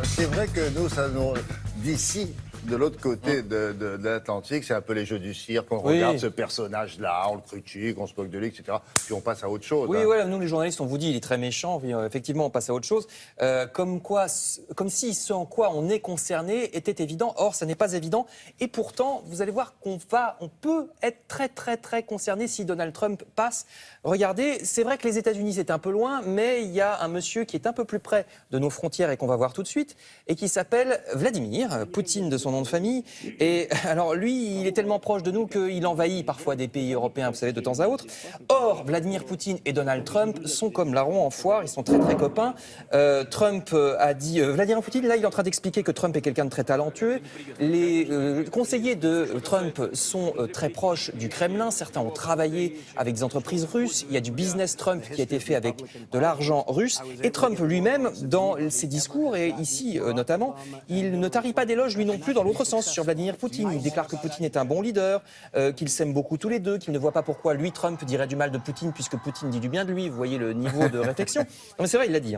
C'est vrai que nous, d'ici, de l'autre côté de l'Atlantique, c'est un peu les jeux du cirque. On regarde ce personnage-là, on le critique, on se moque de lui, etc. Puis on passe à autre chose. Oui, voilà, nous les journalistes, on vous dit, il est très méchant. Puis, effectivement, on passe à autre chose. Comme si ce en quoi on est concerné était évident. Or, ça n'est pas évident. Et pourtant, vous allez voir on peut être très, très, très concerné si Donald Trump passe. Regardez, c'est vrai que les États-Unis, c'est un peu loin, mais il y a un monsieur qui est un peu plus près de nos frontières et qu'on va voir tout de suite, et qui s'appelle Vladimir Poutine de son nom de famille. Et alors lui, il est tellement proche de nous qu'il envahit parfois des pays européens, vous savez, de temps à autre. Or, Vladimir Poutine et Donald Trump sont comme larrons en foire, ils sont très très copains. Trump a dit, Vladimir Poutine, là, il est en train d'expliquer que Trump est quelqu'un de très talentueux. Les conseillers de Trump sont très proches du Kremlin. Certains ont travaillé avec des entreprises russes. Il y a du business Trump qui a été fait avec de l'argent russe. Et Trump lui-même, dans ses discours, et ici notamment, il ne tarit pas d'éloges lui non plus dans l'autre sens sur Vladimir Poutine. Il déclare que Poutine est un bon leader, qu'ils s'aiment beaucoup tous les deux, qu'il ne voit pas pourquoi lui, Trump, dirait du mal de Poutine puisque Poutine dit du bien de lui. Vous voyez le niveau de réflexion. Non, mais c'est vrai, il l'a dit.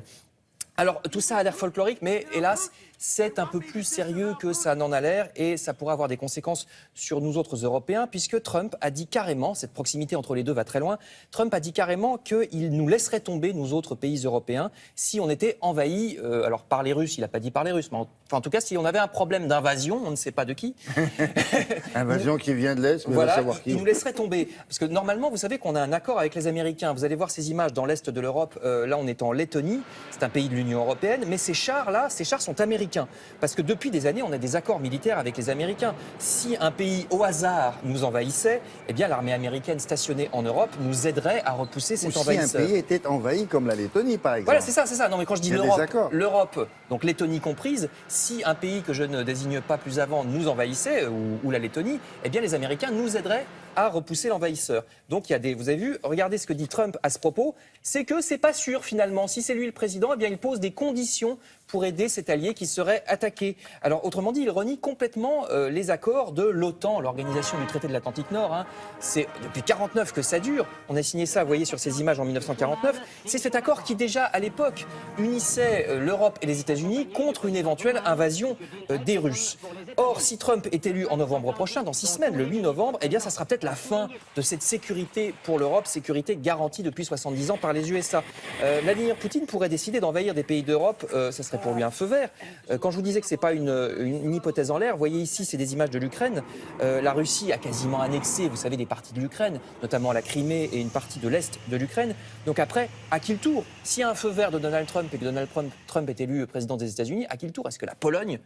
Alors, tout ça a l'air folklorique, mais hélas, c'est un peu plus sérieux que ça n'en a l'air et ça pourrait avoir des conséquences sur nous autres Européens, puisque Trump a dit carrément, cette proximité entre les deux va très loin, Trump a dit carrément qu'il nous laisserait tomber, nous autres pays européens, si on était envahis, alors par les Russes, il n'a pas dit par les Russes, mais en tout cas, si on avait un problème d'invasion, on ne sait pas de qui. Invasion qui vient de l'Est, mais voilà, on va savoir qui. Il nous laisserait tomber. Parce que normalement, vous savez qu'on a un accord avec les Américains. Vous allez voir ces images dans l'Est de l'Europe. Là, on est en Lettonie. C'est un pays de l'Union européenne. Mais ces chars-là, ces chars sont américains. Parce que depuis des années, on a des accords militaires avec les Américains. Si un pays, au hasard, nous envahissait, eh bien, l'armée américaine stationnée en Europe nous aiderait à repousser cet envahisseur. Si un pays était envahi comme la Lettonie, par exemple. Voilà, c'est ça, c'est ça. Non, mais quand je dis l'Europe, donc Lettonie comprise, si un pays que je ne désigne pas plus avant nous envahissait, ou la Lettonie, eh bien, les Américains nous aideraient à repousser l'envahisseur. Donc, il y a des, vous avez vu, regardez ce que dit Trump à ce propos, c'est que c'est pas sûr finalement. Si c'est lui le président, eh bien, il pose des conditions pour aider cet allié qui serait attaqué. Alors, autrement dit, il renie complètement les accords de l'OTAN, l'organisation du traité de l'Atlantique Nord. Hein. C'est depuis 1949 que ça dure. On a signé ça, vous voyez, sur ces images en 1949. C'est cet accord qui, déjà, à l'époque, unissait l'Europe et les États-Unis contre une éventuelle invasion des Russes. Or, si Trump est élu en novembre prochain, dans 6 semaines, le 8 novembre, eh bien, ça sera peut-être la fin de cette sécurité pour l'Europe, sécurité garantie depuis 70 ans par les USA. Vladimir Poutine pourrait décider d'envahir des pays d'Europe, ça serait pour lui un feu vert. Quand je vous disais que ce n'est pas une hypothèse en l'air, vous voyez ici, c'est des images de l'Ukraine. La Russie a quasiment annexé, vous savez, des parties de l'Ukraine, notamment la Crimée et une partie de l'Est de l'Ukraine. Donc après, à qui le tour? S'il y a un feu vert de Donald Trump et que Donald Trump est élu président des États-Unis, à qui le tour? Est-ce que la Pologne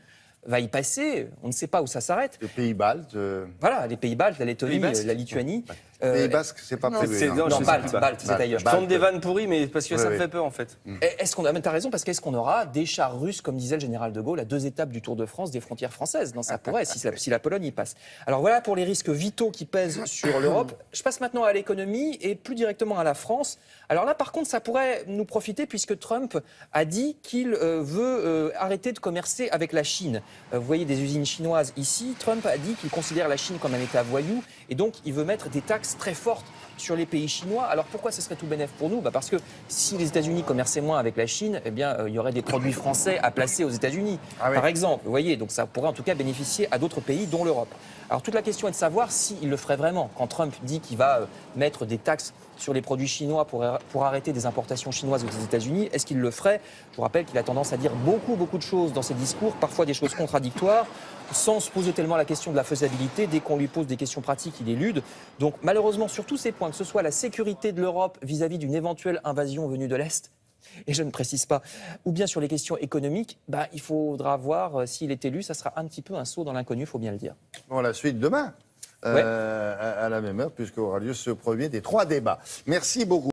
va y passer? On ne sait pas où ça s'arrête. Les pays baltes. Voilà, les pays baltes, la Lettonie, la Lituanie. Les pays basques, c'est pas prévu. Non, Balte, c'est ailleurs. Je tente des vannes pourries, mais parce que ça me fait peur, en fait. Est-ce qu'on a, mais t'as raison, parce qu'est-ce qu'on aura des chars russes, comme disait le général de Gaulle, à 2 étapes du Tour de France des frontières françaises? Non, ça pourrait, si la Pologne y passe. Alors voilà pour les risques vitaux qui pèsent sur l'Europe. Je passe maintenant à l'économie et plus directement à la France. Alors là, par contre, ça pourrait nous profiter puisque Trump a dit qu'il veut arrêter de commercer avec la Chine. Vous voyez des usines chinoises ici. Trump a dit qu'il considère la Chine comme un État voyou et donc il veut mettre des taxes très fortes sur les pays chinois. Alors pourquoi ce serait tout bénef pour nous? Parce que si les États-Unis commerçaient moins avec la Chine, eh bien, il y aurait des produits français à placer aux États-Unis, par exemple. Vous voyez, donc ça pourrait en tout cas bénéficier à d'autres pays, dont l'Europe. Alors toute la question est de savoir s'il le ferait vraiment. Quand Trump dit qu'il va mettre des taxes sur les produits chinois pour arrêter des importations chinoises aux États-Unis, est-ce qu'il le ferait? Je vous rappelle qu'il a tendance à dire beaucoup de choses dans ses discours, parfois des choses contradictoires, sans se poser tellement la question de la faisabilité. Dès qu'on lui pose des questions pratiques, il élude. Donc malheureusement, sur tous ces points, que ce soit la sécurité de l'Europe vis-à-vis d'une éventuelle invasion venue de l'Est, et je ne précise pas, ou bien sur les questions économiques, il faudra voir s'il est élu, ça sera un petit peu un saut dans l'inconnu, il faut bien le dire. Bon, la suite demain, à la même heure, puisqu'aura lieu ce premier des 3 débats. Merci beaucoup.